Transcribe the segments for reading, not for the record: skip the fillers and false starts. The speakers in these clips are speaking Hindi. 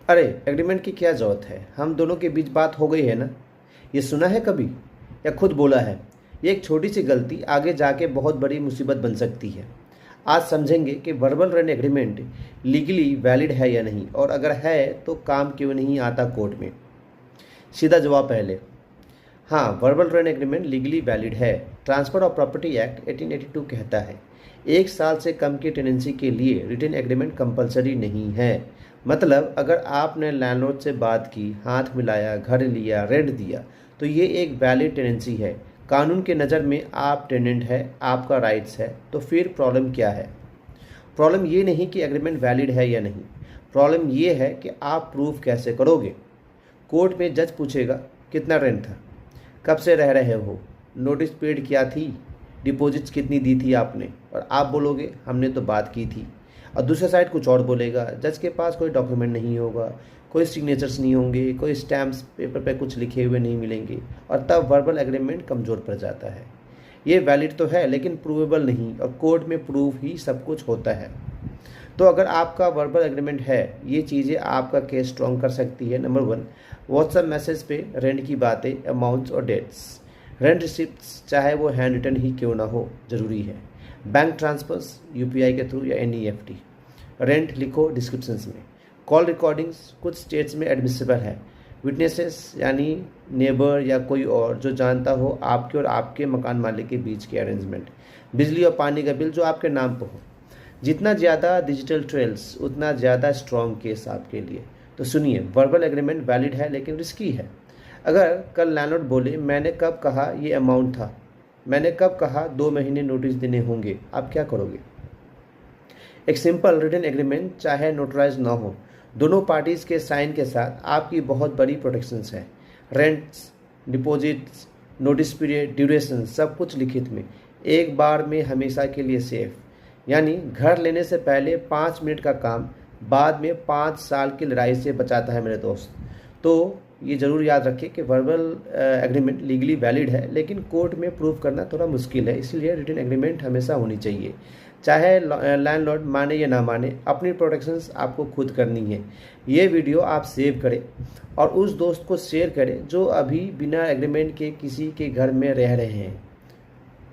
अरे एग्रीमेंट की क्या ज़रूरत है, हम दोनों के बीच बात हो गई है ना। ये सुना है कभी या खुद बोला है? ये एक छोटी सी गलती आगे जाके बहुत बड़ी मुसीबत बन सकती है। आज समझेंगे कि verbal rent agreement legally valid है या नहीं, और अगर है तो काम क्यों नहीं आता कोर्ट में। सीधा जवाब पहले। हाँ, verbal rent agreement legally valid है। ट्रांसफर ऑफ प्रॉपर्टी एक्ट 1882 कहता है 1 साल से कम की टेनेंसी के लिए रिटन एग्रीमेंट कंपलसरी नहीं है। मतलब अगर आपने लैंडलॉर्ड से बात की, हाथ मिलाया, घर लिया, रेंट दिया, तो ये एक वैलिड टेनेंसी है। कानून के नज़र में आप टेनेंट है, आपका राइट्स है। तो फिर प्रॉब्लम क्या है? प्रॉब्लम ये नहीं कि एग्रीमेंट वैलिड है या नहीं, प्रॉब्लम ये है कि आप प्रूफ कैसे करोगे। कोर्ट में जज पूछेगा कितना रेंट था, कब से रह रहे हो, नोटिस पीरियड क्या थी, डिपॉजिट्स कितनी दी थी आपने, और आप बोलोगे हमने तो बात की थी। और दूसरा साइड कुछ और बोलेगा। जज के पास कोई डॉक्यूमेंट नहीं होगा, कोई सिग्नेचर्स नहीं होंगे, कोई स्टैम्प्स पेपर पे कुछ लिखे हुए नहीं मिलेंगे, और तब वर्बल एग्रीमेंट कमज़ोर पड़ जाता है। ये वैलिड तो है लेकिन प्रूवेबल नहीं, और कोर्ट में प्रूफ ही सब कुछ होता है। तो अगर आपका वर्बल एग्रीमेंट है, ये चीज़ें आपका केस स्ट्रॉन्ग कर सकती है। नंबर 1, व्हाट्सएप मैसेज पे रेंट की बातें, अमाउंट्स और डेट्स। रेंट रिसिप्ट्स चाहे वो हैंड रिटन ही क्यों ना हो, ज़रूरी है। बैंक ट्रांसफर्स यूपीआई के थ्रू या एनईएफटी। रेंट लिखो डिस्क्रिप्शंस में। कॉल रिकॉर्डिंग्स कुछ स्टेट्स में एडमिसिबल है। विटनेसेस यानी नेबर या कोई और जो जानता हो आपके और आपके मकान मालिक के बीच के अरेंजमेंट। बिजली और पानी का बिल जो आपके नाम पर हो। जितना ज़्यादा डिजिटल ट्रेल्स उतना ज़्यादा स्ट्रॉन्ग केस आपके लिए। तो सुनिए, वर्बल एग्रीमेंट वैलिड है लेकिन रिस्की है। अगर कल लैंडलॉर्ड बोले मैंने कब कहा ये अमाउंट था, मैंने कब कहा 2 महीने नोटिस देने होंगे, आप क्या करोगे? एक सिंपल रिटन एग्रीमेंट चाहे नोटराइज ना हो, दोनों पार्टीज़ के साइन के साथ आपकी बहुत बड़ी प्रोटेक्शंस है। Rents, deposits, notice period, duration, सब कुछ लिखित में, एक बार में, हमेशा के लिए सेफ। यानी घर लेने से पहले 5 मिनट का काम बाद में 5 साल की लड़ाई से बचाता है मेरे दोस्त। तो ये ज़रूर याद रखिए कि वर्बल एग्रीमेंट लीगली वैलिड है लेकिन कोर्ट में प्रूव करना थोड़ा मुश्किल है, इसलिए रिटन एग्रीमेंट हमेशा होनी चाहिए। चाहे लैंडलॉर्ड माने या ना माने, अपनी प्रोटेक्शंस आपको खुद करनी है। ये वीडियो आप सेव करें और उस दोस्त को शेयर करें जो अभी बिना एग्रीमेंट के किसी के घर में रह रहे हैं।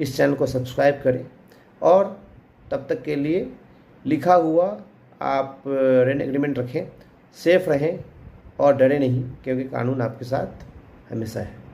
इस चैनल को सब्सक्राइब करें और तब तक के लिए लिखा हुआ आप रेंट एग्रीमेंट रखें, सेफ रहें और डरे नहीं, क्योंकि कानून आपके साथ हमेशा है।